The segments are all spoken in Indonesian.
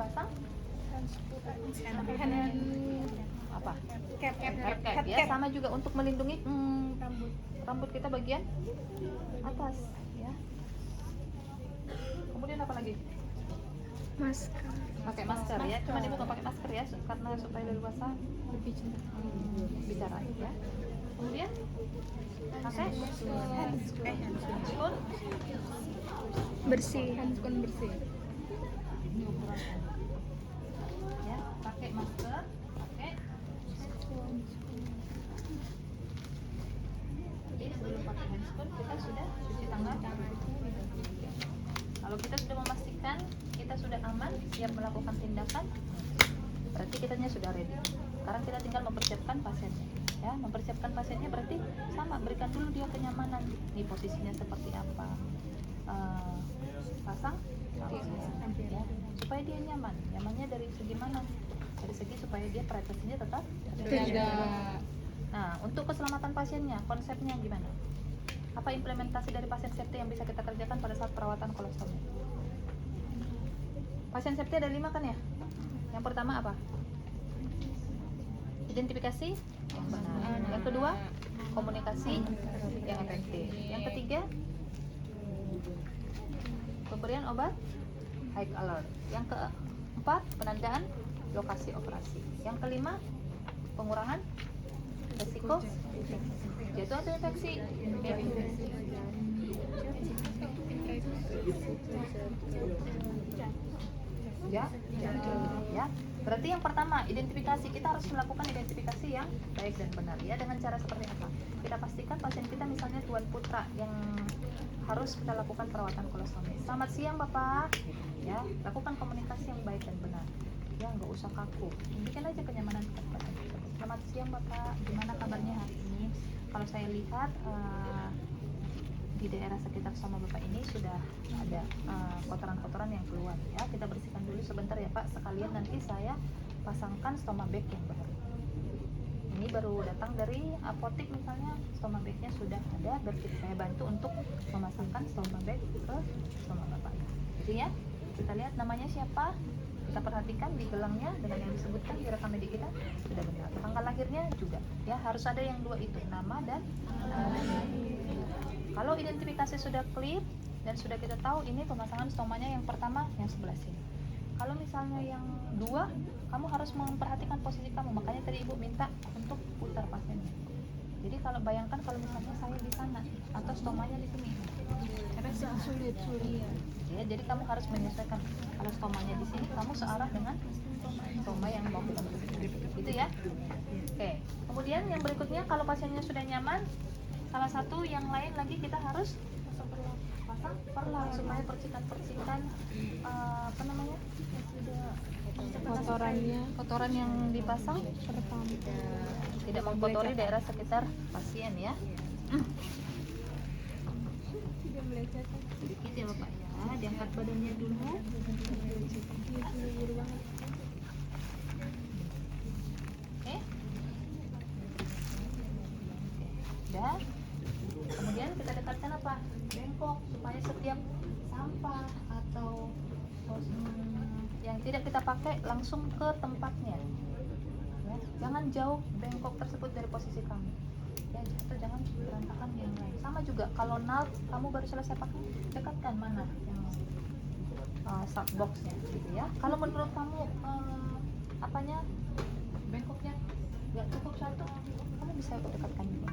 dipasang? Hand Apa? cap. Cap ya, sama juga untuk melindungi rambut kita bagian atas ya. Kemudian apa lagi? Masker. Pakai masker ya, cuma ibu nggak pakai masker ya karena supaya leluasa Lebih cenderung bicara ya. Kemudian pakai handphone bersih. Handphone bersih. ya, pakai masker, pakai. Jadi sebelum pakai handphone kita sudah cuci tangan. Kalau kita sudah memastikan kita sudah aman, siap melakukan tindakan, berarti kitanya sudah ready. Sekarang kita tinggal mempersiapkan pasiennya. Ya, mempersiapkan pasiennya berarti sama, berikan dulu dia kenyamanan. Nih posisinya seperti apa? Pasang, ya, supaya dia nyaman. Nyamannya dari segi mana? Dari segi supaya dia privasinya tetap terjaga. Nah, untuk keselamatan pasiennya, konsepnya gimana? Apa implementasi dari pasien safety yang bisa kita kerjakan pada saat perawatan kolostomi? Pasien safety ada 5 kan ya? Yang pertama apa? Identifikasi yang benar. Yang kedua, komunikasi yang efektif. Yang ketiga, pemberian obat high alert. Yang keempat, penandaan lokasi operasi. Yang kelima, pengurangan resiko jatuh atau infeksi. Ya. Berarti yang pertama, identifikasi. Kita harus melakukan identifikasi yang baik dan benar ya. Dengan cara seperti apa? Kita pastikan pasien kita misalnya Tuan Putra yang harus kita lakukan perawatan kolostomi. Selamat siang Bapak. Ya, lakukan komunikasi yang baik dan benar. Ya, nggak usah kaku. Bikin aja kenyamanan kita. Selamat siang Bapak, gimana kabarnya hari ini? Kalau saya lihat di daerah sekitar stoma Bapak ini sudah ada kotoran-kotoran yang keluar ya. Kita bersihkan dulu sebentar ya Pak, sekalian nanti saya pasangkan stoma bag yang baru. Ini baru datang dari apotek misalnya, stoma bagnya sudah ada, berarti saya bantu untuk memasangkan stoma bag ke stoma Bapak. Jadi ya, kita lihat namanya siapa, kita perhatikan di gelangnya dengan yang disebutkan di rekam medik kita sudah benar. Tanggal lahirnya juga ya, harus ada yang dua itu, nama dan kalau identifikasi sudah clear dan sudah kita tahu ini pemasangan stomanya yang pertama yang sebelah sini. Kalau misalnya yang dua, kamu harus memperhatikan posisi kamu. Makanya tadi ibu minta untuk putar pasiennya. Jadi kalau bayangkan kalau misalnya saya di sana atau stomanya di sini, karena sulit ya. Jadi kamu harus menyesuaikan. Kalau stomanya di sini, kamu searah dengan stoma yang mau kita bersihkan. Gitu ya. Oke. Kemudian yang berikutnya, kalau pasiennya sudah nyaman, salah satu yang lain lagi kita harus pasang perlak supaya percikan-percikan kotoran yang dipasang tidak mengkotori daerah sekitar pasien ya. Sedikit ya Bapak ya, diangkat badannya dulu. Oke. Dan kemudian kita dekatkan apa? Bengkok supaya setiap sampah atau yang tidak kita pakai langsung ke tempatnya. Ya, jangan jauh bengkok tersebut dari posisi kamu. Ya, atau jangan berantakan yang lain. Sama juga kalau nalt kamu baru selesai pakai, dekatkan mana yang boxnya gitu ya. Kalau menurut kamu bengkoknya nggak cukup satu, kamu bisa dekatkan juga.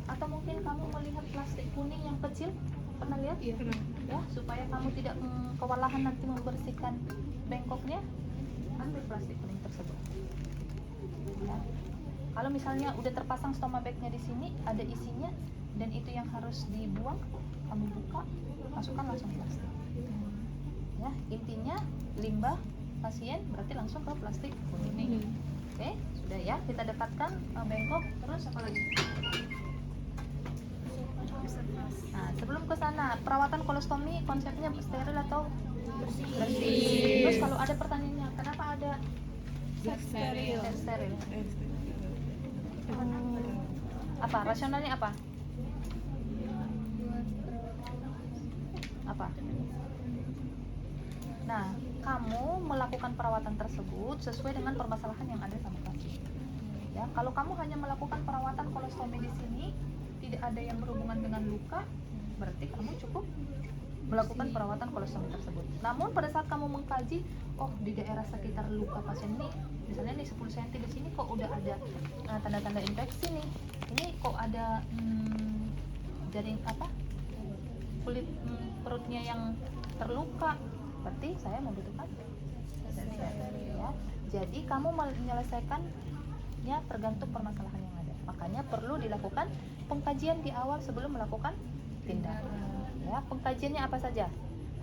Atau mungkin kamu melihat plastik kuning yang kecil, pernah lihat? Iya, pernah. Ya, supaya kamu tidak kewalahan nanti membersihkan bengkoknya, ambil plastik kuning tersebut. Ya. Kalau misalnya udah terpasang stoma bagnya di sini, ada isinya dan itu yang harus dibuang, kamu buka, masukkan langsung plastik. Ya, intinya limbah pasien berarti langsung ke plastik kuning. Oke, sudah ya, kita dekatkan bengkok, terus apa lagi? Nah, sebelum ke sana, perawatan kolostomi konsepnya steril atau bersih? Terus kalau ada pertanyaannya, kenapa ada steril? Apa? Rasionalnya apa? Apa? Nah, kamu melakukan perawatan tersebut sesuai dengan permasalahan yang ada sama pasien. Ya, kalau kamu hanya melakukan perawatan kolostomi di sini, tidak ada yang berhubungan dengan luka, berarti kamu cukup melakukan perawatan kolostomi tersebut. Namun pada saat kamu mengkaji, oh di daerah sekitar luka pasien ini, misalnya nih 10 cm di sini kok udah ada tanda-tanda infeksi nih. Ini kok ada jaring apa? Kulit perutnya yang terluka. Berarti saya membutuhkan ya. Jadi kamu menyelesaikannya tergantung permasalahan yang ada. Makanya perlu dilakukan pengkajian di awal sebelum melakukan tindakan. Ya, pengkajiannya apa saja?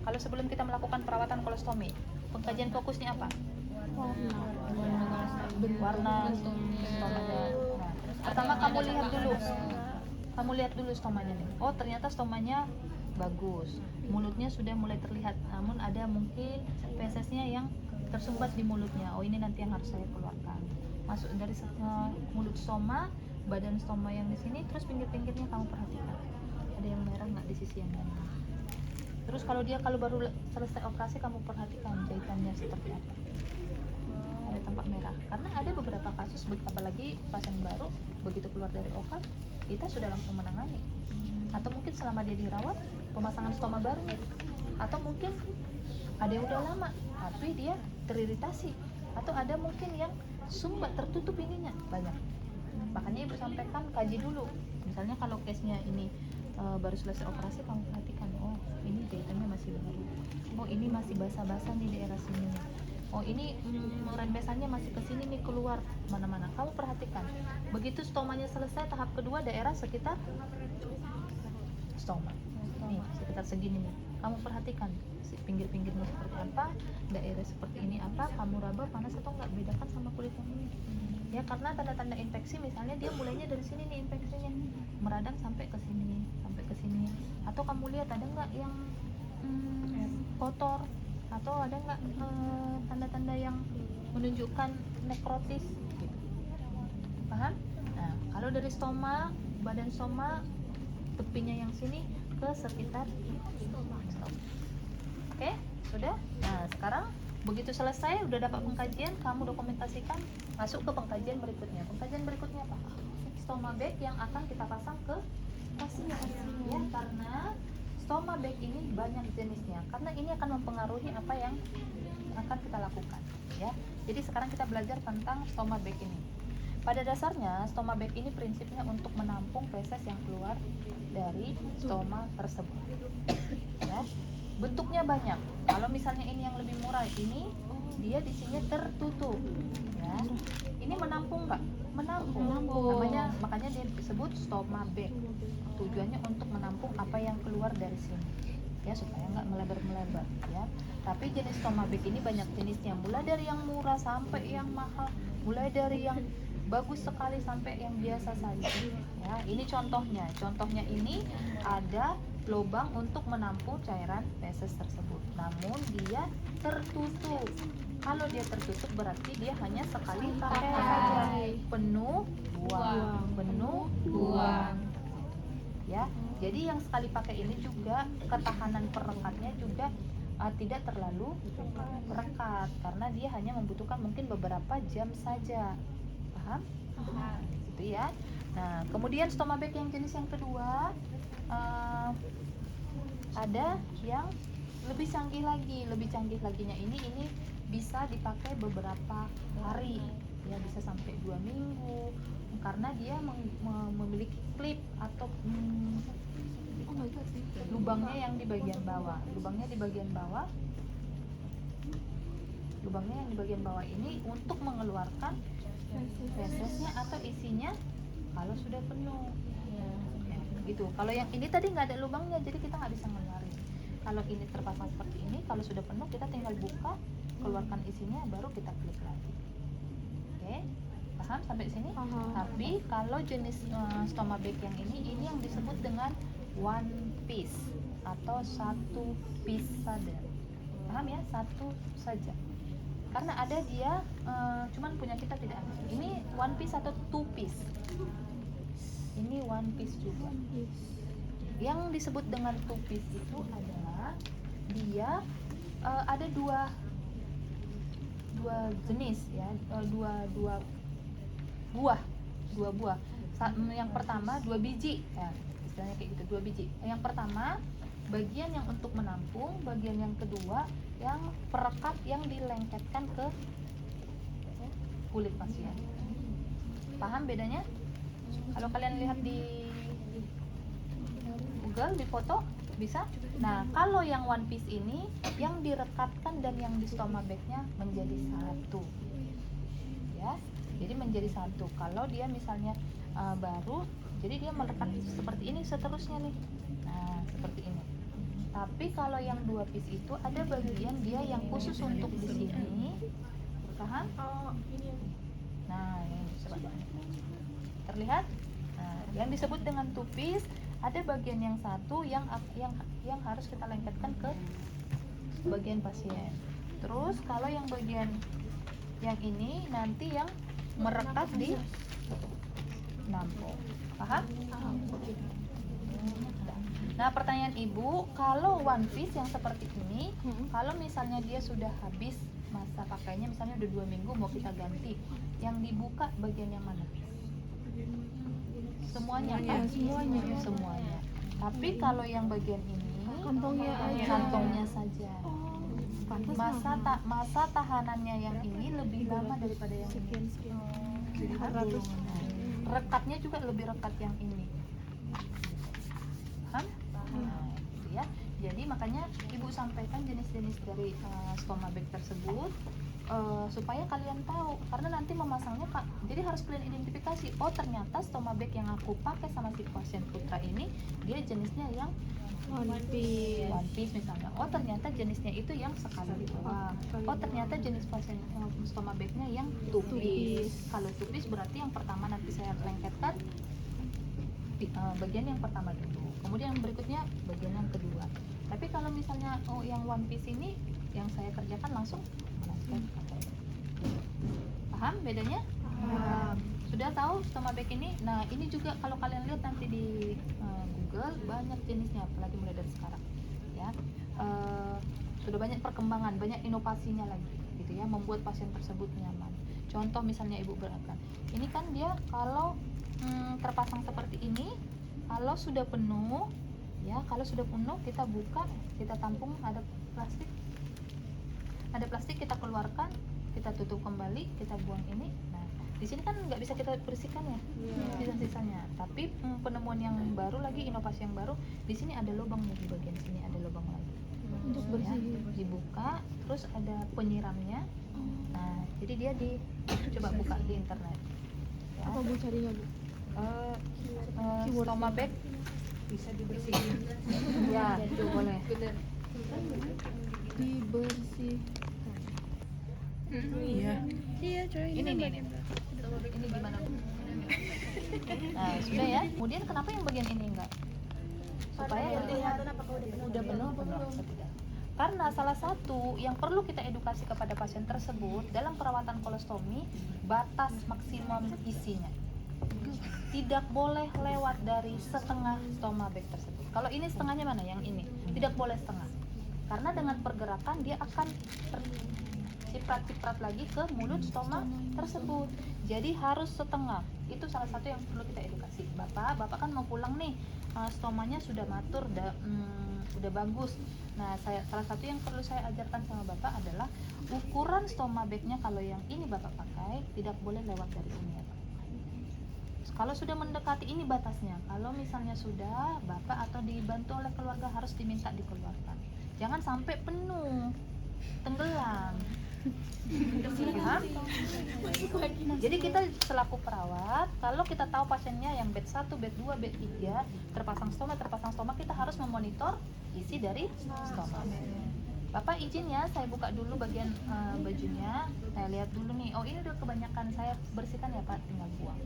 Kalau sebelum kita melakukan perawatan kolostomi, pengkajian fokusnya apa? Warna stomanya. Nah, pertama kamu lihat dulu. Kamu lihat dulu stomanya nih. Oh, ternyata stomanya bagus. Mulutnya sudah mulai terlihat, namun ada mungkin fesesnya yang tersumbat di mulutnya. Oh, ini nanti yang harus saya keluarkan. Masuk dari mulut stoma, badan stoma yang di sini, terus pinggir-pinggirnya kamu perhatikan. Ada yang merah nggak di sisi yang kanan? Terus kalau baru selesai operasi, kamu perhatikan jahitannya seperti apa. Ada tampak merah. Karena ada beberapa kasus, apalagi pasien baru begitu keluar dari OK, kita sudah langsung menangani. Atau mungkin selama dia dirawat, pemasangan stoma baru nih. Atau mungkin ada yang udah lama, tapi dia teriritasi. Atau ada mungkin yang sumbat tertutup ininya banyak. Makanya ibu sampaikan kaji dulu. Misalnya kalau case-nya ini baru selesai operasi, kamu perhatikan, oh ini jahitannya masih baru, oh ini masih basah-basah di daerah sini, oh ini rembesannya masih kesini nih keluar mana-mana. Kamu perhatikan. Begitu stomanya selesai, tahap kedua daerah sekitar stoma nih, sekitar segini nih, kamu perhatikan pinggir-pinggirnya seperti apa, daerah seperti ini apa, kamu raba panas atau enggak, bedakan sama kulit yang ini ya. Karena tanda-tanda infeksi, misalnya dia mulainya dari sini nih infeksinya, meradang sampai ke sini, atau kamu lihat ada nggak yang kotor, atau ada nggak tanda-tanda yang menunjukkan nekrotis gitu. Paham? Nah, kalau dari stoma, badan stoma, tepinya yang sini ke sekitar stoma. Oke, sudah? Nah, sekarang begitu selesai, udah dapat pengkajian, kamu dokumentasikan, masuk ke pengkajian berikutnya. Pengkajian berikutnya apa? Stoma bag yang akan kita pasang ke pasien ya, karena stoma bag ini banyak jenisnya, karena ini akan mempengaruhi apa yang akan kita lakukan ya. Jadi sekarang kita belajar tentang stoma bag ini. Pada dasarnya stoma bag ini prinsipnya untuk menampung feses yang keluar dari stoma tersebut ya. Bentuknya banyak. Kalau misalnya ini yang lebih murah, ini dia di sini tertutup ya. Ini menampung nggak? Menampung. Makanya dia disebut stoma bag. Tujuannya untuk menampung apa yang keluar dari sini ya, supaya nggak melebar-melebar ya. Tapi jenis stoma bag ini banyak jenisnya, mulai dari yang murah sampai yang mahal, mulai dari yang bagus sekali sampai yang biasa saja ya. Ini contohnya ini ada lubang untuk menampung cairan feses tersebut, namun dia tertutup. Kalau dia tertutup berarti dia hanya sekali pakai saja, penuh buang ya. Jadi yang sekali pakai ini juga ketahanan perekatnya juga tidak terlalu perekat, karena dia hanya membutuhkan mungkin beberapa jam saja. Paham? Gitu ya. Nah, kemudian stoma bag yang jenis yang kedua, ada yang lebih canggih laginya. Ini bisa dipakai beberapa hari ya, bisa sampai 2 minggu, karena dia memiliki klip atau lubangnya yang di bagian bawah. Lubangnya yang di bagian bawah ini untuk mengeluarkan fesesnya atau isinya kalau sudah penuh ya, gitu. Kalau yang ini tadi nggak ada lubangnya, jadi kita nggak bisa ngeluarin. Kalau ini terpasang seperti ini, kalau sudah penuh kita tinggal buka, keluarkan isinya, baru kita klip lagi. Oke, paham sampai sini? Tapi kalau jenis stoma bag yang ini yang disebut dengan one piece atau satu piece saja. Paham ya? Satu saja. Karena ada dia, cuman punya kita tidak ada. Ini one piece atau two piece. Ini one piece juga. Yang disebut dengan two piece itu adalah dia ada dua jenis ya, dua buah. Yang pertama 2 biji ya, istilahnya kayak gitu, 2 biji. Yang pertama bagian yang untuk menampung, bagian yang kedua yang perekat yang dilengketkan ke kulit pasien. Paham bedanya? Kalau kalian lihat di Google, di foto bisa. Nah, kalau yang one piece ini yang direkatkan dan yang di stoma bag-nya menjadi satu. Ya. Jadi menjadi satu. Kalau dia misalnya baru, jadi dia melekat seperti ini seterusnya nih. Nah, seperti ini. Tapi kalau yang 2 piece itu ada bagian dia yang khusus untuk di sini. Paham? Nah, ini coba. Terlihat? Nah, yang disebut dengan 2 piece ada bagian yang satu yang harus kita lengketkan ke bagian pasien. Terus kalau yang bagian yang ini nanti yang merekat di nampung. Paham? Nah, pertanyaan ibu, kalau one piece yang seperti ini, kalau misalnya dia sudah habis masa pakainya, misalnya udah 2 minggu mau kita ganti, yang dibuka bagian yang mana? Semuanya kan? Semuanya. Tapi kalau yang bagian ini kantongnya saja. Masa tahanannya yang ini lebih lama daripada yang ini. Rekatnya juga lebih rekat yang ini. Paham? Nah, itu ya. Jadi makanya ibu sampaikan jenis-jenis dari stoma bag tersebut supaya kalian tahu, karena nanti memasangnya jadi harus kalian identifikasi. Oh, ternyata stoma bag yang aku pakai sama si pasien Putra ini dia jenisnya yang one piece misalnya. Oh, ternyata jenisnya itu yang sekali doang. Oh, ternyata jenis pasien stoma bag-nya yang two piece. Kalau two piece berarti yang pertama nanti saya lengketkan bagian yang pertama dulu, kemudian yang berikutnya bagian yang kedua. Tapi kalau misalnya yang one piece ini yang saya kerjakan langsung paham bedanya? Sudah tahu stoma bag ini? Nah, ini juga kalau kalian lihat nanti di Google banyak jenisnya, apalagi mulai dari sekarang ya. Sudah banyak perkembangan, banyak inovasinya lagi gitu ya, membuat pasien tersebut nyaman. Contoh misalnya ibu berangkat, ini kan dia kalau terpasang seperti ini, kalau sudah penuh ya, kalau sudah penuh kita buka, kita tampung, ada plastik kita keluarkan, kita tutup kembali, kita buang ini. Nah, di sini kan nggak bisa kita bersihkan ya, sisa-sisanya. Tapi penemuan yang baru lagi, inovasi yang baru, di sini ada lubang nih, di bagian sini ada lubang lagi untuk bersih. Dibuka, terus ada penyiramnya. Nah, jadi dia coba buka di internet. Ya. Apa bu carinya bu? Stoma bag bisa dibersihin. Ya, itu boleh. Dibersihkan. Iya. Ini gimana? Nah, sudah ya. Kemudian kenapa yang bagian ini enggak? Supaya udah penuh atau tidak. Karena salah satu yang perlu kita edukasi kepada pasien tersebut dalam perawatan kolostomi, batas maksimum isinya tidak boleh lewat dari setengah stoma bag tersebut. Kalau ini setengahnya mana? Yang ini tidak boleh setengah, karena dengan pergerakan dia akan ciprat-ciprat lagi ke mulut stoma tersebut. Jadi harus setengah. Itu salah satu yang perlu kita edukasi. Bapak kan mau pulang nih, stomanya sudah matur, udah bagus. Nah, salah satu yang perlu saya ajarkan sama bapak adalah ukuran stoma bagnya. Kalau yang ini bapak pakai tidak boleh lewat dari sini ya pak. Kalau sudah mendekati ini batasnya, kalau misalnya sudah, bapak atau dibantu oleh keluarga harus diminta dikeluarkan. Jangan sampai penuh, tenggelam. Ya? Jadi kita selaku perawat, kalau kita tahu pasiennya yang bed 1, bed 2, bed 3 terpasang stoma, kita harus memonitor isi dari stoma. Bapak izin ya, saya buka dulu bagian bajunya, saya lihat dulu nih. Oh, ini udah kebanyakan, saya bersihkan ya pak, tinggal buang.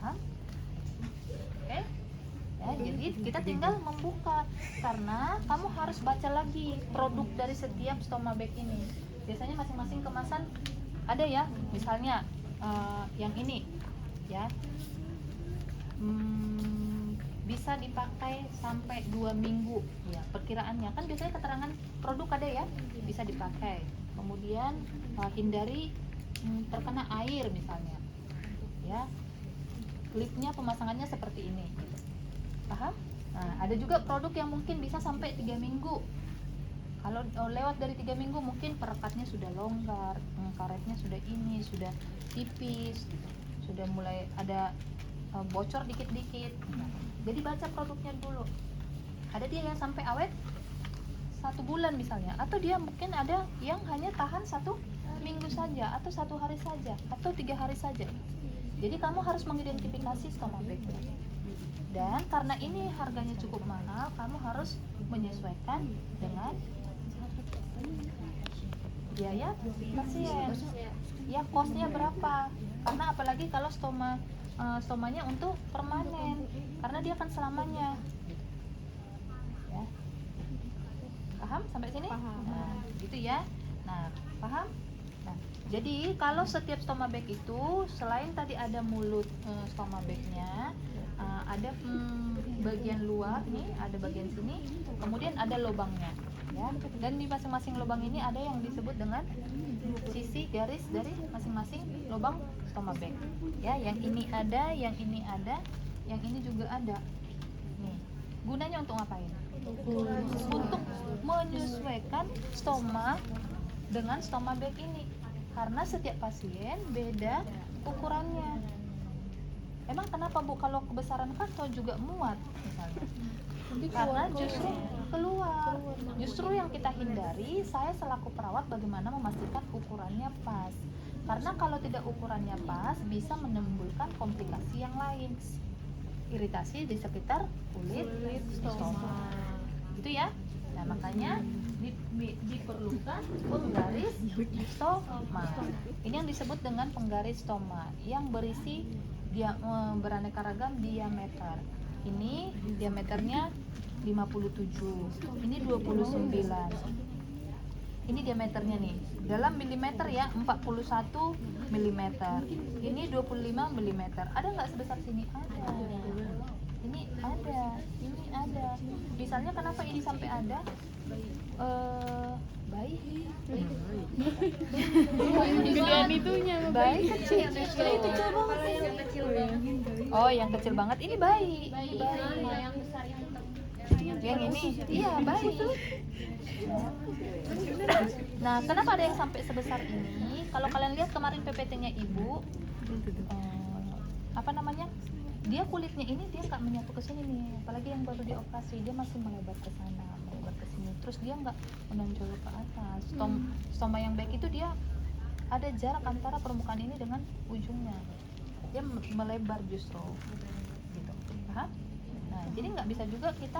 Paham? Oke? Ya, jadi kita tinggal membuka, karena kamu harus baca lagi produk dari setiap stoma bag ini. Biasanya masing-masing kemasan ada ya, misalnya yang ini ya, bisa dipakai sampai 2 minggu ya perkiraannya. Kan biasanya keterangan produk ada ya, bisa dipakai. Kemudian hindari terkena air misalnya ya. Klipnya pemasangannya seperti ini gitu. Paham? Nah, ada juga produk yang mungkin bisa sampai 3 minggu. Kalau lewat dari 3 minggu mungkin perekatnya sudah longgar, karetnya sudah ini, sudah tipis gitu. Sudah mulai ada bocor dikit-dikit. Jadi baca produknya dulu. Ada dia yang sampai awet 1 bulan misalnya, atau dia mungkin ada yang hanya tahan 1 minggu saja, atau 1 hari saja, atau 3 hari saja. Jadi kamu harus mengidentifikasi Stomabag. Dan karena ini harganya cukup mahal, kamu harus menyesuaikan dengan biaya pasien. Ya, costnya berapa? Karena apalagi kalau stomanya untuk permanen, karena dia akan selamanya. Ya. Paham sampai sini? Paham. Nah, gitu ya. Nah, paham? Nah, jadi kalau setiap Stomabag itu selain tadi ada mulut Stomabagnya, ada bagian luar nih, ada bagian sini, kemudian ada lubangnya, ya. Dan di masing-masing lubang ini ada yang disebut dengan sisi garis dari masing-masing lubang Stomabag. Ya, yang ini ada, yang ini ada, yang ini juga ada. Nih, gunanya untuk ngapain? Untuk menyesuaikan stoma dengan Stomabag ini, karena setiap pasien beda ukurannya. Emang kenapa Bu kalau kebesaran kantong juga muat misalnya? Karena justru keluar. Justru yang kita hindari, saya selaku perawat bagaimana memastikan ukurannya pas. Karena kalau tidak ukurannya pas bisa menimbulkan komplikasi yang lain. Iritasi di sekitar kulit stoma. Gitu ya. Nah, makanya diperlukan penggaris stoma. Ini yang disebut dengan penggaris stoma yang berisi dia beraneka ragam diameter. Ini diameternya 57, ini 29. Ini diameternya nih, dalam milimeter ya, 41 milimeter. Ini 25 milimeter. Ada nggak sebesar sini? Ada. Ini ada, ini ada. Misalnya kenapa ini sampai ada? Bayi. Gedean itunya Bayi kecil justru. Oh, yang kecil banget ini bayi. Ini bayi. Yang ini, iya bayi. Nah, kenapa ada yang sampai sebesar ini? Kalau kalian lihat kemarin PPT-nya Ibu, apa namanya? Dia kulitnya ini dia nggak menyatu ke sini nih, apalagi yang baru dioperasi dia masih melebar ke sana, melebar ke sini. Terus dia nggak menonjol ke atas. Stoma yang baik itu dia ada jarak antara permukaan ini dengan ujungnya. Dia melebar justru, gitu. Paham? Nah, jadi nggak bisa juga kita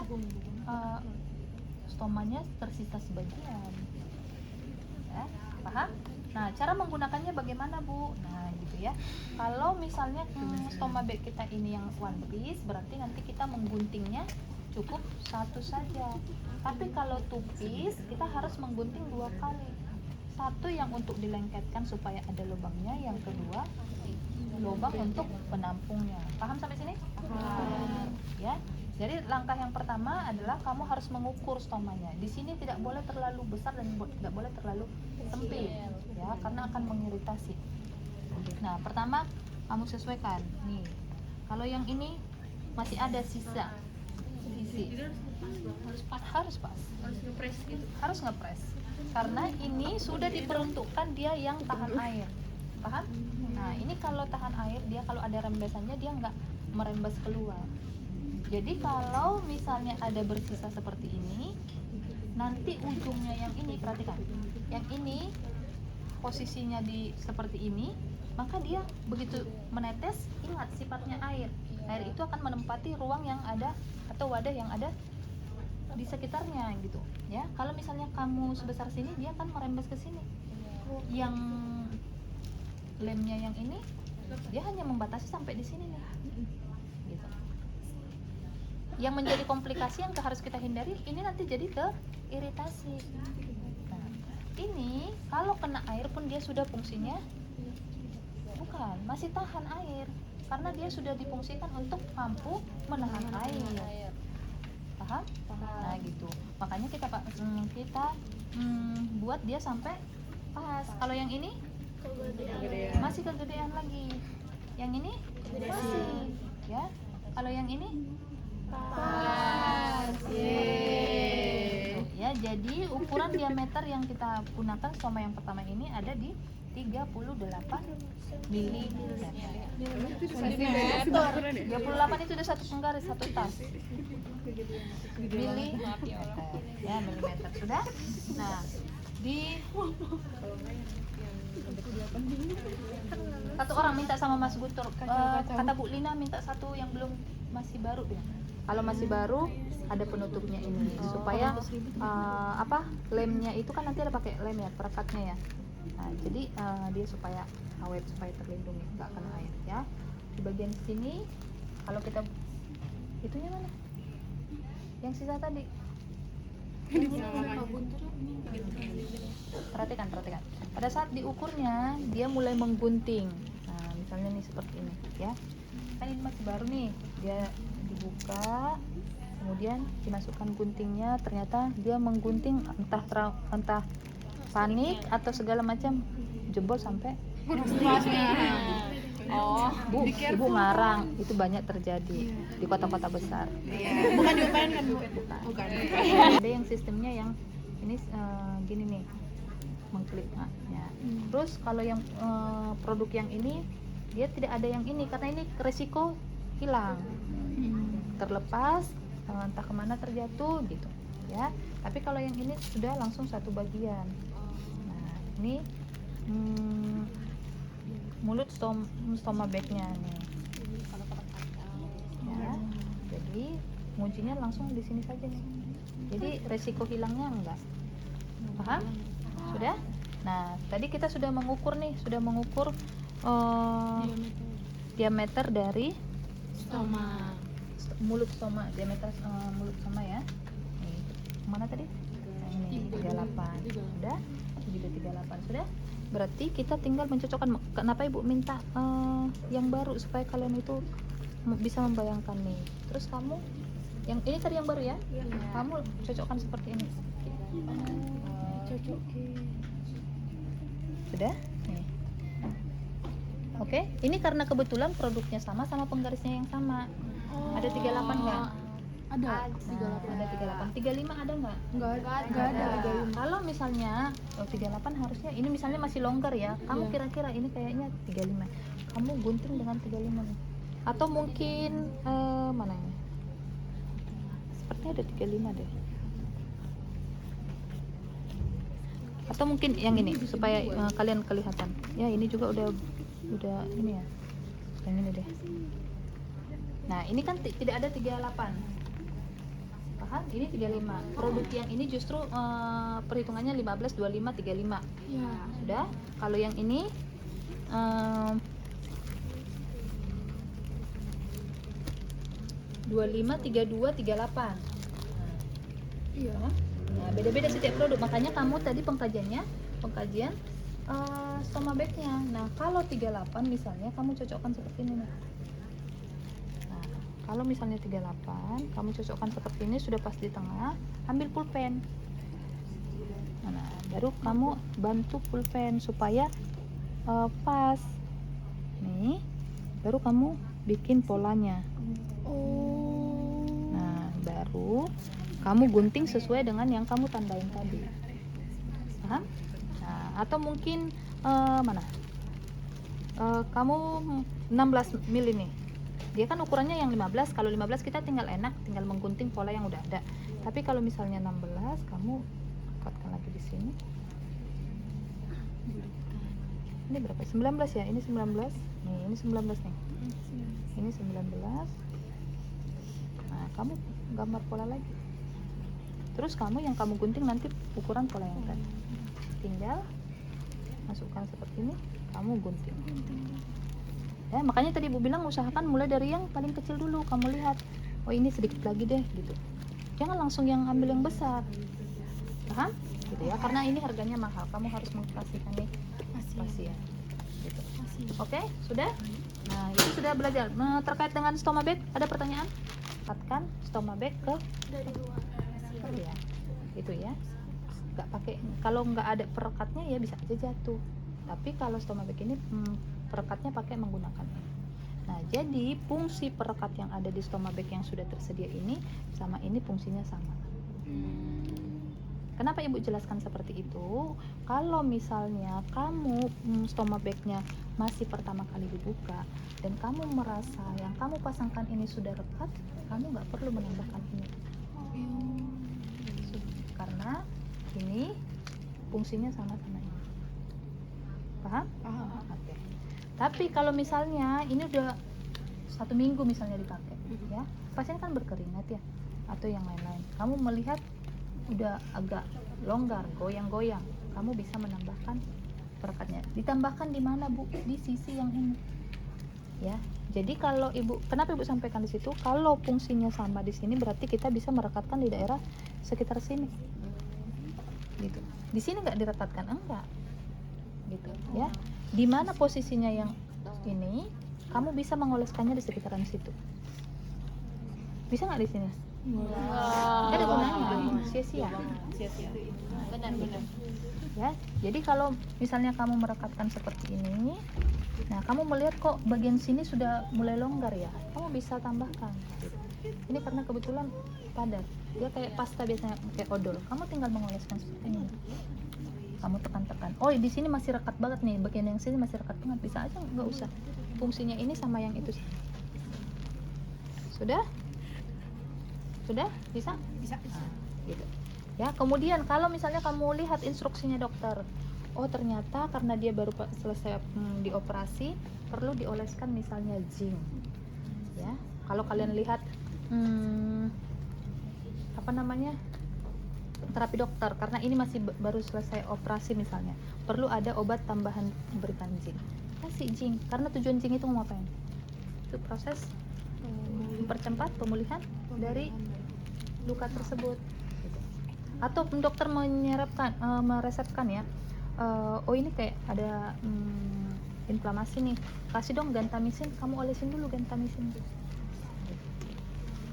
stomanya tersisa sebagian. Ya, paham? Nah, cara menggunakannya bagaimana Bu? Nah, gitu ya. Kalau misalnya Stomabag kita ini yang one piece, berarti nanti kita mengguntingnya cukup 1 saja. Tapi kalau 2 piece, kita harus menggunting 2 kali. 1 yang untuk dilengketkan supaya ada lubangnya, yang kedua lubang untuk penampungnya. Paham sampai sini? Paham. Ya. Jadi langkah yang pertama adalah kamu harus mengukur stomanya. Di sini tidak boleh terlalu besar dan tidak boleh terlalu sempit, ya, karena akan mengiritasi. Nah, pertama kamu sesuaikan. Nih, kalau yang ini masih ada sisa, harus pas, harus ngepres. Karena ini sudah diperuntukkan dia yang tahan air, paham? Nah, ini kalau tahan air dia kalau ada rembesannya dia nggak merembes keluar. Jadi kalau misalnya ada bersisa seperti ini, nanti ujungnya yang ini, perhatikan, yang ini posisinya di seperti ini, maka dia begitu menetes, ingat sifatnya air. Air itu akan menempati ruang yang ada atau wadah yang ada di sekitarnya gitu. Ya, kalau misalnya kamu sebesar sini, dia akan merembes ke sini. Yang lemnya yang ini, dia hanya membatasi sampai di sini nih. Gitu. Yang menjadi komplikasi yang harus kita hindari, ini nanti jadi ke iritasi. Nah, ini kalau kena air pun dia sudah fungsinya bukan, masih tahan air. karena dia sudah difungsikan untuk mampu menahan air. Paham? Nah gitu. Makanya kita buat dia sampai pas. Kalau yang ini masih kegedean lagi. Yang ini masih, ya. Kalau yang ini pas. Ya, jadi ukuran diameter yang kita gunakan selama yang pertama ini ada di 38 mm. 38 itu udah satu penggaris, satu tas. Milimeter. Ya, milimeter sudah. Nah, di satu orang minta sama Mas Guntur, kata Bu Lina minta satu yang belum masih baru ya. Kalau masih baru ada penutupnya ini supaya lemnya itu kan nanti ada pakai lem ya, perekatnya ya. Nah, jadi dia supaya awet, supaya terlindungi nggak kena air ya. Di bagian sini kalau kita itunya mana? Yang sisa tadi. Perhatikan. Pada saat diukurnya dia mulai menggunting. Nah, misalnya nih seperti ini ya. Kan ini masih baru nih. Dia dibuka, kemudian dimasukkan guntingnya, ternyata dia menggunting entah panik atau segala macam, jebol sampai ibu ngarang. Itu banyak terjadi di kota-kota besar. Bukan di UPN kan, Bu? Bukan. Ada yang sistemnya yang ini gini nih, mengklik ya. Terus kalau yang produk yang ini dia tidak ada yang ini karena ini resiko hilang, terlepas, entah kemana terjatuh gitu ya. Tapi kalau yang ini sudah langsung satu bagian. Nah, ini mulut stoma bagnya nih ya. Jadi kuncinya langsung di sini saja nih, jadi resiko hilangnya enggak. Paham? Sudah? Nah, tadi kita sudah mengukur diameter dari mulut stoma, diameter mulut stoma ya. Nih, mana tadi? Nah, ini 38. Sudah? Juga 38 sudah. Berarti kita tinggal mencocokkan. Kenapa Ibu minta yang baru supaya kalian itu bisa membayangkan nih. Terus kamu yang ini tadi yang baru ya? Ya. Kamu cocokkan seperti ini. Sudah? Nih. Oke, ini karena kebetulan produknya sama penggarisnya yang sama. Ada 38 enggak? Ada. Nah, ada 38. 35 ada enggak? Enggak ada. Kalau misalnya 38 harusnya ini misalnya masih longgar ya. Kamu kira-kira ini kayaknya 35. Kamu gunting dengan 35 nih. Atau mungkin mana ini? Sepertinya ada 35 deh. Atau mungkin yang ini supaya kalian kelihatan. Ya, ini juga udah ini ya. Yang ini deh. Nah, ini kan tidak ada 38. Paham? Ini 35. Produk yang ini justru perhitungannya 15, 25, 35. Ya. Sudah? Kalau yang ini 25, 32, 38. Iya. Nah, beda-beda setiap produk. Makanya kamu tadi pengkajian stoma bagnya. Nah, kalau 38 misalnya kamu cocokkan seperti ini nih. Nah, kalau misalnya 38 kamu cocokkan seperti ini, sudah pas di tengah, ambil pulpen. Nah, baru kamu bantu pulpen supaya pas. Nih, baru kamu bikin polanya. Nah, baru kamu gunting sesuai dengan yang kamu tandain tadi. Paham? Nah, atau mungkin mana? Kamu 16 mili nih. Dia kan ukurannya yang 15. Kalau 15 kita tinggal menggunting pola yang udah ada. Tapi kalau misalnya 16, kamu kuatkan lagi di sini. Ini berapa? 19 ya? Ini 19. Nih, ini 19 nih. Ini 19. Nah, kamu gambar pola lagi. Terus yang kamu gunting nanti ukuran pola yang tadi. Tinggal masukkan seperti ini, kamu gunting. Ya, makanya tadi Ibu bilang usahakan mulai dari yang paling kecil dulu. Kamu lihat, oh ini sedikit lagi deh gitu. Jangan langsung yang ambil yang besar. Paham? Gitu ya. Karena ini harganya mahal. Kamu harus mengkasihkan nih pasien. Gitu. Oke, sudah? Nah, itu sudah belajar. Terkait dengan stoma bag, ada pertanyaan? Dekatkan stoma bag ke Dari luar. ya, itu ya. Nggak pakai, kalau nggak ada perekatnya ya bisa aja jatuh. Tapi kalau stoma bag ini perekatnya pakai menggunakan ini. Nah, jadi fungsi perekat yang ada di stoma bag yang sudah tersedia ini sama ini fungsinya sama. Kenapa Ibu jelaskan seperti itu? Kalau misalnya kamu stoma bagnya masih pertama kali dibuka dan kamu merasa yang kamu pasangkan ini sudah rekat, kamu nggak perlu menambahkan ini. Karena ini fungsinya sama-sama ini. Paham? Oke. Tapi kalau misalnya ini udah 1 minggu misalnya dipakai, ya, pasien kan berkeringat ya, atau yang lain-lain. Kamu melihat udah agak longgar, goyang-goyang, kamu bisa menambahkan perekatnya. Ditambahkan di mana, Bu? Di sisi yang ini. Ya. Jadi kalau Ibu, kenapa Ibu sampaikan di situ? Kalau fungsinya sama di sini berarti kita bisa merekatkan di daerah sekitar sini. Gitu. Di sini nggak direkatkan, enggak. Gitu, ya. Di mana posisinya yang ini, kamu bisa mengoleskannya di sekitaran situ. Bisa nggak di sini? Nggak ada gunanya, sia-sia. Benar-benar. Ya, jadi kalau misalnya kamu merekatkan seperti ini, nah kamu melihat kok bagian sini sudah mulai longgar ya, kamu bisa tambahkan. Ini karena kebetulan padat, dia kayak pasta biasanya kayak odol. Kamu tinggal mengoleskan seperti ini. Kamu tekan-tekan. Oh, di sini masih rekat banget nih, bagian yang sini masih rekat banget, bisa aja nggak usah. Fungsinya ini sama yang itu. Sudah? Sudah? Bisa? Bisa. Nah, gitu. Ya, kemudian kalau misalnya kamu lihat instruksinya dokter, oh ternyata karena dia baru selesai dioperasi, perlu dioleskan misalnya zinc. Ya, kalau kalian lihat apa namanya, terapi dokter, karena ini masih baru selesai operasi misalnya, perlu ada obat tambahan memberikan zinc. Kasih zinc, karena tujuan zinc itu mau ngapain? Itu proses mempercepat pemulihan dari luka tersebut. Atau dokter meresepkan ya, oh ini kayak ada inflamasi nih, kasih dong gantamisin, kamu olesin dulu gantamisin.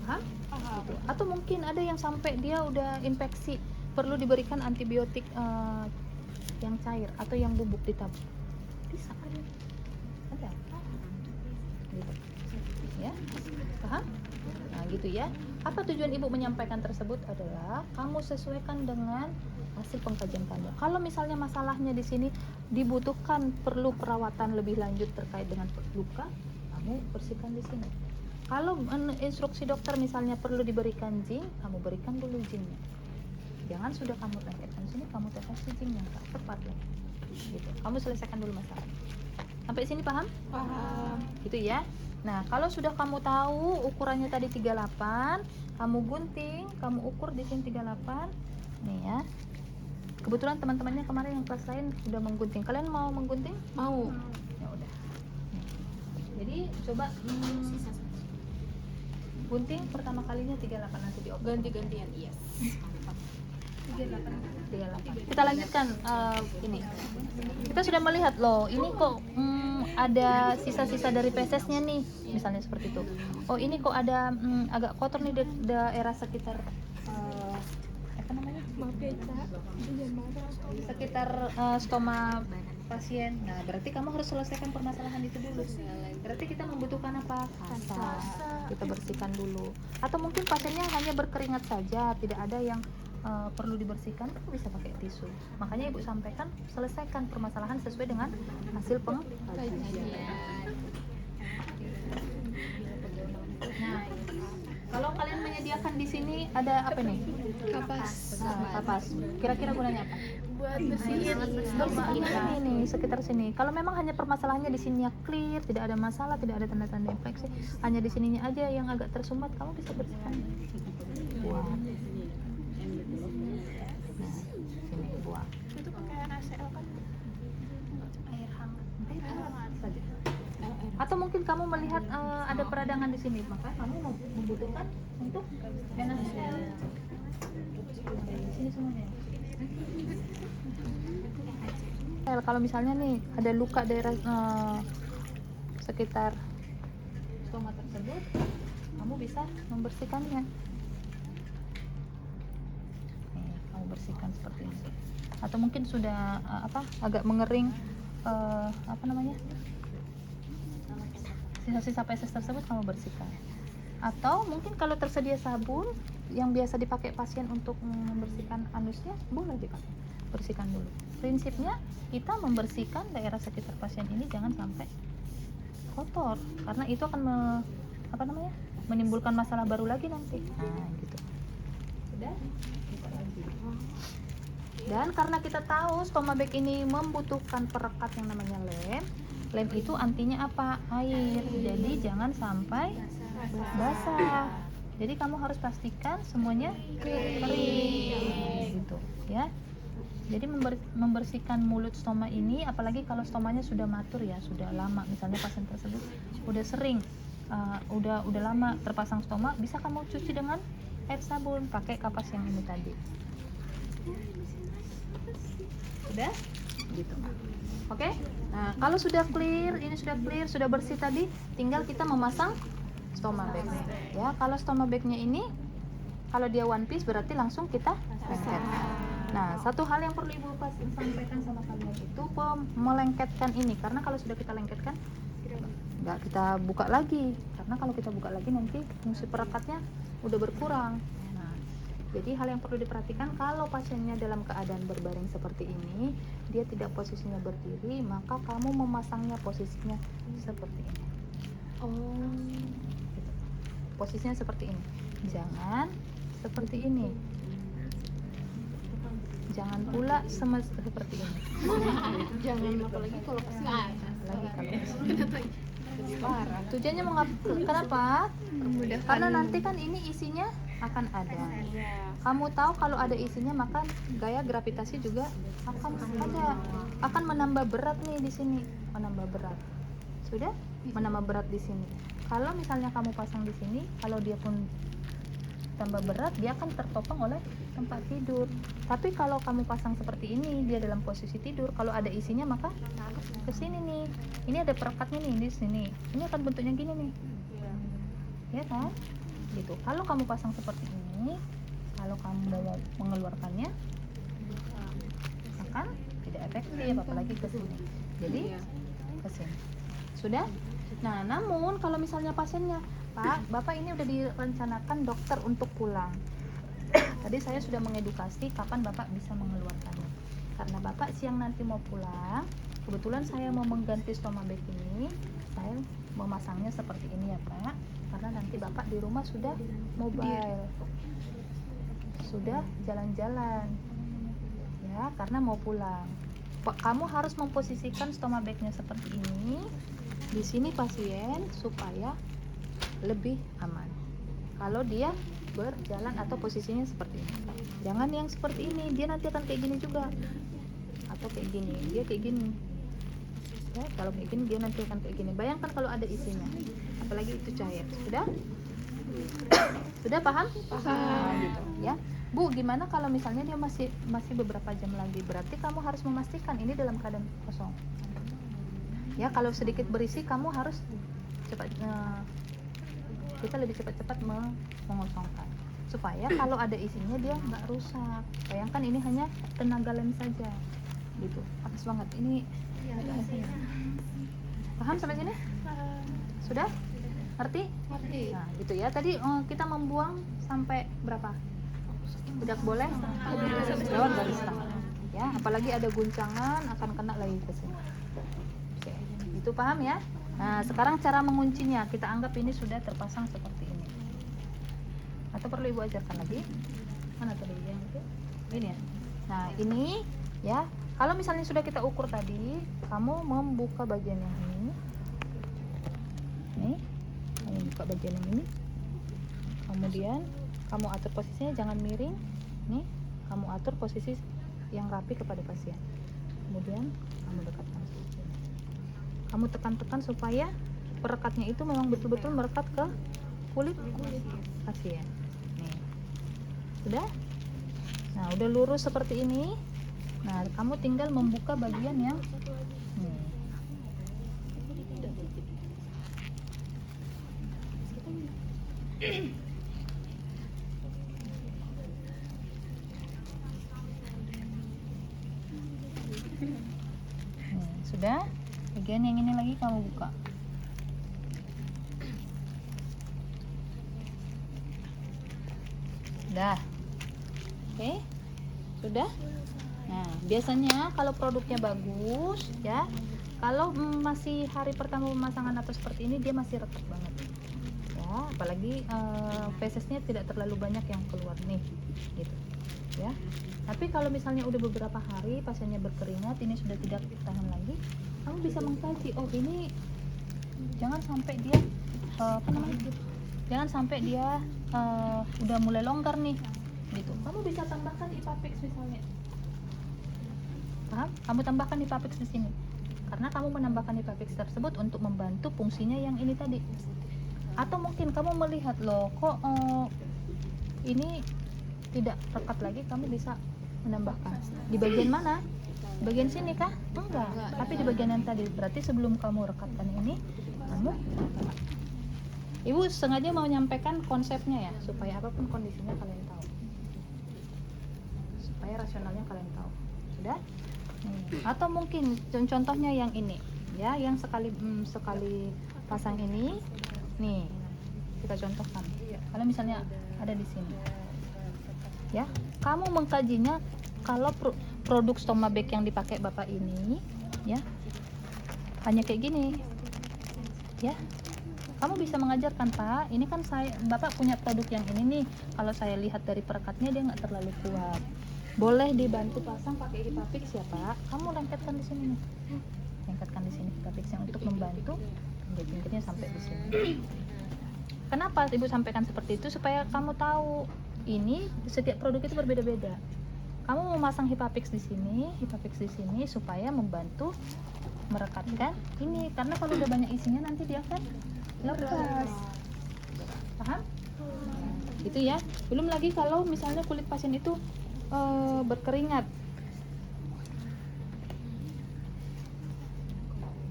Paham? Gitu. Atau mungkin ada yang sampai dia udah infeksi, perlu diberikan antibiotik yang cair atau yang bubuk ditabur. Bisa ada. Gitu. Ya, paham? Nah gitu ya. Apa tujuan Ibu menyampaikan tersebut adalah kamu sesuaikan dengan hasil pengkajian kamu. Kalau misalnya masalahnya di sini dibutuhkan perlu perawatan lebih lanjut terkait dengan luka, kamu bersihkan di sini. Kalau instruksi dokter misalnya perlu diberikan zinc, kamu berikan dulu zincnya. Jangan sudah kamu tempelkan sini, kamu tetes zincnya, nggak tepat ya. Gitu. Kamu selesaikan dulu masalah. Sampai sini paham? Paham. Gitu ya. Nah, kalau sudah kamu tahu ukurannya tadi 38, kamu gunting, kamu ukur di sini 38. Nih ya. Kebetulan teman-temannya kemarin yang kelas lain udah menggunting. Kalian mau menggunting? Mau. Ya udah. Jadi coba gunting pertama kalinya 38, nanti dioper. Ganti-gantian, yes. 38. Kita lanjutkan ini. Kita sudah melihat loh, ini kok ada sisa-sisa dari fesesnya nih, misalnya seperti itu. Oh ini kok ada agak kotor nih di daerah sekitar apa namanya? Maaf ya, Cak. Jangan marah. Sekitar stoma pasien. Nah berarti kamu harus selesaikan permasalahan itu dulu. Berarti kita membutuhkan apa? Kasa. Kita bersihkan dulu. Atau mungkin pasiennya hanya berkeringat saja, tidak ada yang perlu dibersihkan, bisa pakai tisu. Makanya Ibu sampaikan selesaikan permasalahan sesuai dengan hasil pengkajian. Nah, kalau kalian menyediakan di sini ada apa nih? Kapas. Nah, kapas. Kira-kira gunanya apa? Buat bersihin. Bersihin ini sekitar sini. Kalau memang hanya permasalahannya di sininya clear, tidak ada masalah, tidak ada tanda-tanda infeksi, hanya di sininya aja yang agak tersumbat, kamu bisa bersihkan. Buang. Nah, sini buang. Itu pakai NaCl kan? Air hangat. Air hangat saja. Atau mungkin kamu melihat ada peradangan di sini, maka kamu membutuhkan untuk NaCl. Di sini semuanya. nempel. Kalau misalnya nih ada luka daerah sekitar stoma tersebut, kamu bisa membersihkannya. Nih, kamu bersihkan seperti ini. Atau mungkin sudah agak mengering, sisa-sisa feses tersebut kamu bersihkan. Atau mungkin kalau tersedia sabun yang biasa dipakai pasien untuk membersihkan anusnya, boleh dipakai, bersihkan dulu. Prinsipnya kita membersihkan daerah sekitar pasien ini jangan sampai kotor, karena itu akan menimbulkan masalah baru lagi nanti. Nah gitu. Udah, kita lagi. Dan karena kita tahu stoma bag ini membutuhkan perekat yang namanya lem. Lem itu antinya apa? Air. Jadi jangan sampai basah. Jadi kamu harus pastikan semuanya kering gitu ya. Jadi membersihkan mulut stoma ini, apalagi kalau stomanya sudah matur ya, sudah lama, misalnya pasien tersebut udah sering, udah lama terpasang stoma, bisa kamu cuci dengan air sabun, pakai kapas yang ini tadi. Udah? Gitu. Oke? Nah, kalau sudah clear, ini sudah clear, sudah bersih tadi, tinggal kita memasang stoma bag-nya. Ya, kalau stoma bag-nya ini, kalau dia one piece berarti langsung kita lengket. Nah, satu hal yang perlu Ibu sampaikan sama kalian itu melengketkan ini, karena kalau sudah kita lengketkan nggak kita buka lagi, karena kalau kita buka lagi nanti fungsi perekatnya udah berkurang. Nah, jadi hal yang perlu diperhatikan, kalau pasiennya dalam keadaan berbaring seperti ini, dia tidak posisinya berdiri, maka kamu memasangnya posisinya seperti ini. Posisinya seperti ini, jangan seperti ini. Jangan pula seperti ini. Jangan, apalagi kalau pasti parah. Tujuannya kenapa? Karena nanti kan ini isinya akan ada. Kamu tahu kalau ada isinya, maka gaya gravitasi juga akan ada. Akan menambah berat nih di sini, menambah berat. Sudah? Menambah berat di sini. Kalau misalnya kamu pasang di sini, kalau dia pun tambah berat, dia akan tertopang oleh tempat tidur. Tapi kalau kamu pasang seperti ini, dia dalam posisi tidur, kalau ada isinya maka ke sini nih. Ini ada perekatnya nih di sini. Ini akan bentuknya gini nih. Ya kan? Gitu. Kalau kamu pasang seperti ini, kalau kamu mau mengeluarkannya akan tidak efektif, apalagi ke sini. Jadi ke sini. Sudah? Nah, namun kalau misalnya pasiennya, Pak, Bapak ini udah direncanakan dokter untuk pulang. Tadi saya sudah mengedukasi kapan Bapak bisa mengeluarkannya. Karena Bapak siang nanti mau pulang, kebetulan saya mau mengganti stoma bag ini, saya memasangnya seperti ini ya Pak. Karena nanti Bapak di rumah sudah mobile, sudah jalan-jalan, ya karena mau pulang. Kamu harus memposisikan stoma bagnya seperti ini di sini pasien supaya lebih aman. Kalau dia berjalan atau posisinya seperti ini, jangan yang seperti ini, dia nanti akan kayak gini juga, atau kayak gini, dia kayak gini. Ya, kalau kayak gini dia nanti akan kayak gini. Bayangkan kalau ada isinya, apalagi itu cair. Sudah paham? Paham. Gitu, ya. Bu, gimana kalau misalnya dia masih beberapa jam lagi? Berarti kamu harus memastikan ini dalam keadaan kosong. Ya, kalau sedikit berisi kamu harus cepat, kita lebih cepat-cepat mengosongkan supaya kalau ada isinya dia nggak rusak. Bayangkan ini hanya tenaga lem saja, gitu. Panas banget ini. Paham sampai sini? Sudah? Ngerti? Nah, gitu ya. Tadi kita membuang sampai berapa? Tidak boleh lewat garis tengah. Ya, apalagi ada guncangan akan kena lagi ke sini. Oke, itu paham ya? Nah, sekarang cara menguncinya, kita anggap ini sudah terpasang seperti ini. Atau perlu Ibu ajarkan lagi? Mana tadi yang itu? Ini ya. Nah, ini ya. Kalau misalnya sudah kita ukur tadi, kamu membuka bagian yang ini. Nih, kamu buka bagian yang ini. Kemudian kamu atur posisinya jangan miring. Nih, kamu atur posisi yang rapi kepada pasien. Kemudian kamu dekatkan. Kamu tekan-tekan supaya perekatnya itu memang betul-betul merekat ke kulit pasien. Nih. Sudah? Nah, udah lurus seperti ini. Nah, kamu tinggal membuka bagian yang nih. Sudah, bagian yang ini lagi kamu buka. Dah. Oke. Sudah? Nah, biasanya kalau produknya bagus ya, kalau masih hari pertama pemasangan atau seperti ini dia masih rekat banget. Ya, apalagi fesesnya tidak terlalu banyak yang keluar nih gitu. Ya. Tapi kalau misalnya udah beberapa hari pasiennya berkeringat, ini sudah tidak tahan lagi, kamu bisa mengkaji, oh ini jangan sampai dia jangan sampai dia udah mulai longgar nih gitu. Kamu bisa tambahkan Ipapix misalnya. Paham? Kamu tambahkan Ipapix di sini. Karena kamu menambahkan Ipapix tersebut untuk membantu fungsinya yang ini tadi. Atau mungkin kamu melihat loh kok ini tidak rekat lagi, kamu bisa menambahkan di bagian mana? Bagian sini kah? Enggak, tapi di bagian yang tadi. Berarti sebelum kamu rekatkan ini, kamu Ibu sengaja mau nyampaikan konsepnya ya, supaya apapun kondisinya kalian tahu, supaya rasionalnya kalian tahu. Sudah? Atau mungkin contohnya yang ini ya, yang sekali pasang ini nih, kita contohkan. Kalau misalnya ada di sini ya, kamu mengkajinya kalau produk Stomabag yang dipakai bapak ini ya hanya kayak gini ya, kamu bisa mengajarkan, Pak, ini kan bapak punya produk yang ini nih, kalau saya lihat dari perekatnya dia nggak terlalu kuat, boleh dibantu pasang pakai Ipapix ya Pak. Kamu lengketkan di sini nih, lengketkan di sini Ipapixnya untuk membantu pinggir-pinggirnya sampai di sini. Kenapa Ibu sampaikan seperti itu? Supaya kamu tahu ini setiap produk itu berbeda-beda. Kamu memasang Ipapix di sini supaya membantu merekatkan ini, karena kalau udah banyak isinya nanti dia akan lepas. Paham? Gitu ya. Belum lagi kalau misalnya kulit pasien itu berkeringat.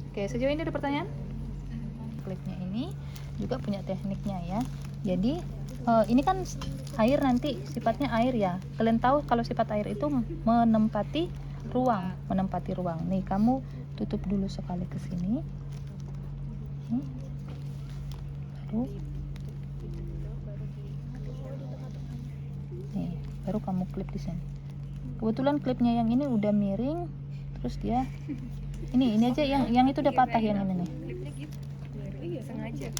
Oke, sejauh ini ada pertanyaan? Klipnya ini juga punya tekniknya ya. Jadi ini kan air, nanti sifatnya air ya. Kalian tahu kalau sifat air itu menempati ruang. Nih, kamu tutup dulu sekali ke sini. Baru kamu klip di sini. Kebetulan klipnya yang ini udah miring, terus dia ini aja yang itu udah patah yang ini nih. Iya, sengaja.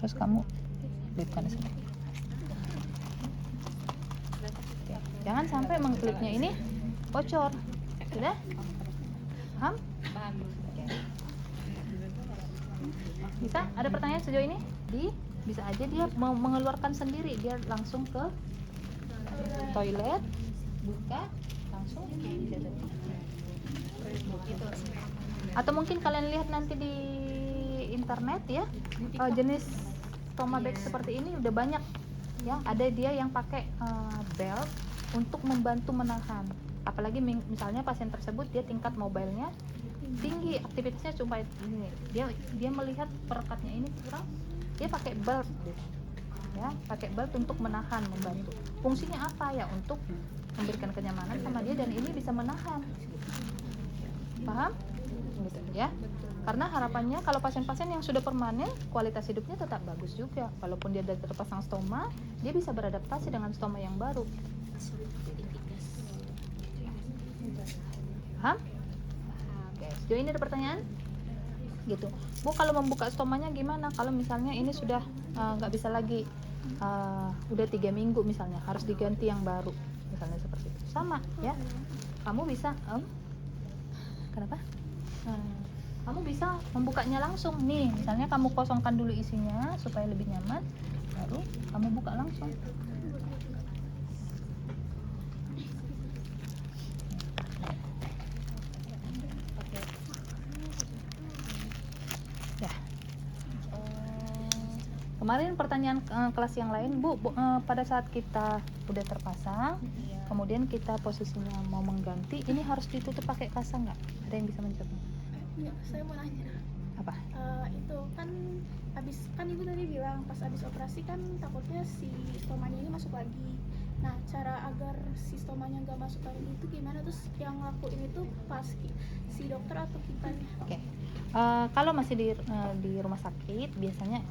Terus kamu klipkan di sini. Jangan sampai mengklipnya ini bocor. Sudah? Paham? Bisa? Ada pertanyaan sejauh ini? Bisa aja dia mau mengeluarkan sendiri, dia langsung ke toilet, buka, langsung bisa. Atau mungkin kalian lihat nanti di internet ya, jenis Stomabag seperti ini udah banyak ya. Ada dia yang pakai belt untuk membantu menahan, apalagi misalnya pasien tersebut dia tingkat mobilenya tinggi, aktivitasnya cuma ini, dia melihat perekatnya ini kurang, dia pakai belt ya, pakai belt untuk menahan, membantu. Fungsinya apa ya? Untuk memberikan kenyamanan sama dia, dan ini bisa menahan. Paham? Gitu ya. Karena harapannya kalau pasien-pasien yang sudah permanen, kualitas hidupnya tetap bagus juga. Walaupun dia sudah terpasang stoma, dia bisa beradaptasi dengan stoma yang baru. Paham? Oke, sejauh ini ada pertanyaan? Gitu. Bu, kalau membuka stomanya gimana? Kalau misalnya ini sudah nggak bisa lagi, udah 3 minggu misalnya, harus diganti yang baru, misalnya seperti itu. Sama ya. Kamu bisa kenapa? Kamu bisa membukanya langsung nih, misalnya kamu kosongkan dulu isinya supaya lebih nyaman, baru kamu buka langsung. Ya. Kemarin pertanyaan kelas yang lain, Bu, pada saat kita udah terpasang, kemudian kita posisinya mau mengganti, ini harus ditutup pakai kasa nggak? Ada yang bisa menjawab? Iya, saya mau nanya. Apa? Itu kan ibu tadi bilang pas abis operasi kan takutnya si stomanya ini masuk lagi. Nah, cara agar si stomanya nggak masuk lagi itu gimana? Terus yang ngelakuin itu pas si dokter atau kitanya? Oke. Kalau masih di rumah sakit, biasanya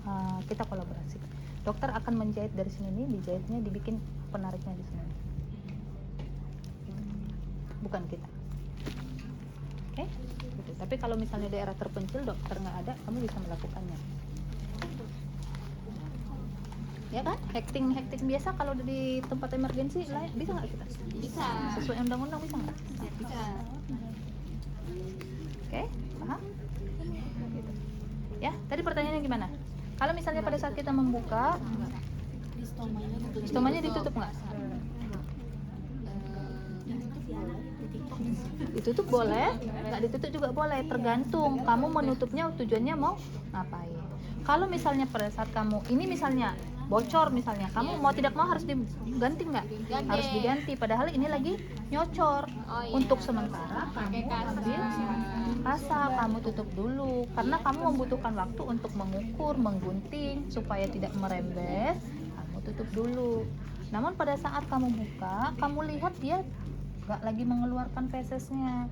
kita kolaborasi. Dokter akan menjahit dari sini nih, dijahitnya dibikin penariknya di sini. Bukan kita. Oke? Gitu. Tapi kalau misalnya daerah terpencil, dokter nggak ada, kamu bisa melakukannya. Ya kan? Hekting biasa kalau di tempat emergensi, bisa nggak kita? Bisa. Sesuai undang-undang bisa nggak? Bisa. Oke, paham? Gitu. Ya, tadi pertanyaannya gimana? Kalau misalnya pada saat kita membuka, stomanya ditutup nggak? Ditutup boleh, nggak ditutup juga boleh, tergantung kamu menutupnya tujuannya mau ngapain. Kalau misalnya pada saat kamu ini misalnya bocor, misalnya kamu mau tidak mau harus diganti nggak? Harus diganti, padahal ini lagi nyocor. Untuk sementara kamu ambil kasa, kamu tutup dulu karena kamu membutuhkan waktu untuk mengukur, menggunting supaya tidak merembes. Kamu tutup dulu. Namun pada saat kamu buka, kamu lihat dia nggak lagi mengeluarkan fesesnya,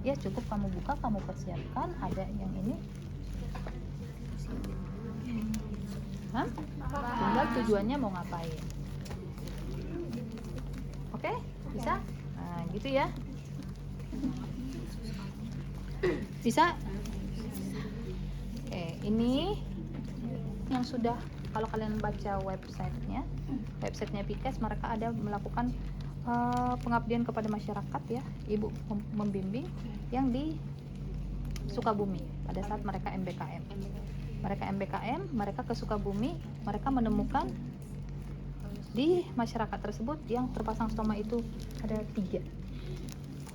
ya cukup kamu buka, kamu persiapkan ada yang ini. Tinggal tujuannya mau ngapain. Oke, bisa? Nah, gitu ya. Bisa? Oke, ini yang sudah, kalau kalian baca websitenya Pikes, mereka ada melakukan pengabdian kepada masyarakat ya, ibu membimbing yang di Sukabumi pada saat mereka MBKM. Mereka ke Sukabumi, mereka menemukan di masyarakat tersebut yang terpasang stoma itu ada 3.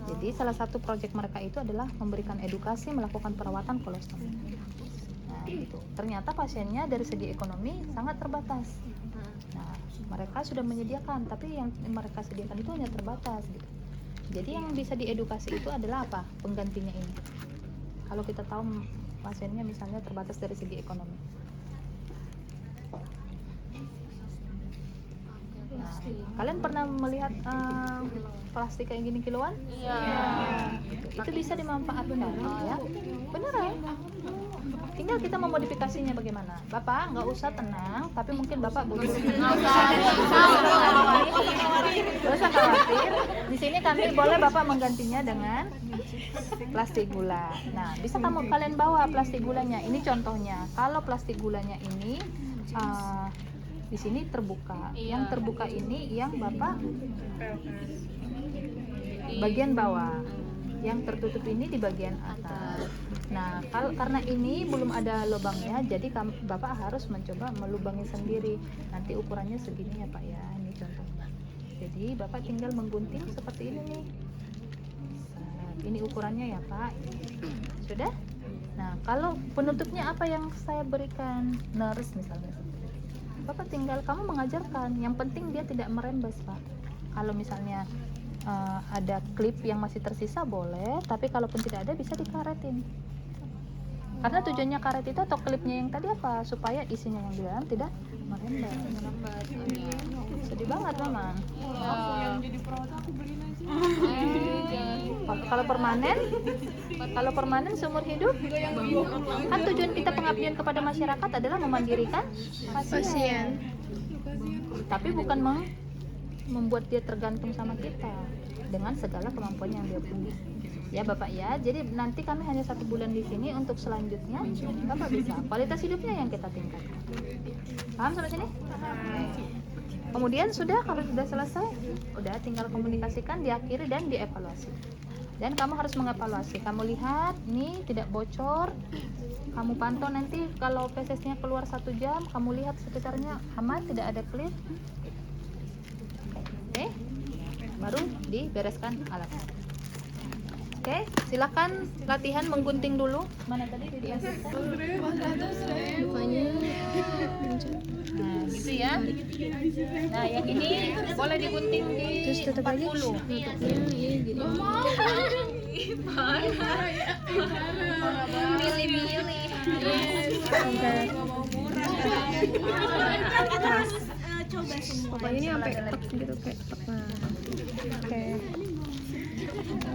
Jadi salah satu proyek mereka itu adalah memberikan edukasi melakukan perawatan kolostomi. Nah, gitu. Ternyata pasiennya dari segi ekonomi sangat terbatas. Nah, mereka sudah menyediakan, tapi yang mereka sediakan itu hanya terbatas gitu. Jadi yang bisa diedukasi itu adalah apa? Penggantinya ini. Kalau kita tahu pasiennya misalnya terbatas dari segi ekonomi. Nah, kalian pernah melihat plastik kayak gini kiloan? Iya. Itu bisa dimanfaatkan ya. Beneran. Tinggal kita memodifikasinya bagaimana. Bapak nggak usah tenang, tapi mungkin Bapak butuh. Nggak usah khawatir. Di sini kami boleh Bapak menggantinya dengan plastik gula. Nah, bisa kalian bawa plastik gulanya. Ini contohnya. Kalau plastik gulanya ini di sini terbuka. Yang terbuka ini yang Bapak bagian bawah. Yang tertutup ini di bagian atas. Nah, karena ini belum ada lubangnya, jadi Bapak harus mencoba melubangi sendiri. Nanti ukurannya segini ya Pak ya, ini contohnya. Jadi Bapak tinggal menggunting seperti ini nih. Ini ukurannya ya Pak. Sudah? Nah, kalau penutupnya apa yang saya berikan, nurse misalnya. Bapak tinggal kamu mengajarkan, yang penting dia tidak merembes Pak. Kalau misalnya ada klip yang masih tersisa boleh, tapi kalaupun tidak ada bisa dikaretin. Karena tujuannya karet itu atau klipnya yang tadi apa? Supaya isinya yang di dalam tidak merembes. Sedih banget memang. Yang jadi perawat aku beliin aja. Kalau permanen seumur hidup, kan tujuan kita pengabdian kepada masyarakat adalah memandirikan pasien. Tapi bukan membuat dia tergantung sama kita dengan segala kemampuan yang dia punya. Ya Bapak ya, jadi nanti kami hanya 1 bulan di sini, untuk selanjutnya Bapak bisa kualitas hidupnya yang kita tingkatkan. Paham sampai sini? Kemudian kalau sudah selesai, udah tinggal komunikasikan, diakhiri dan dievaluasi. Dan kamu harus mengevaluasi. Kamu lihat, nih tidak bocor. Kamu pantau nanti kalau fesesnya keluar 1 jam, kamu lihat sekitarnya aman, tidak ada klip. Oke, baru dibereskan alatnya. Oke, silakan latihan menggunting dulu. Mana tadi video asisten? Mukanya Nah, gitu ya. Nah, yang ini boleh digunting di terus tetap aja 40. nutupnya iya gini. Pokoknya ini sampai tek gitu kayak tek. Nah. Oke.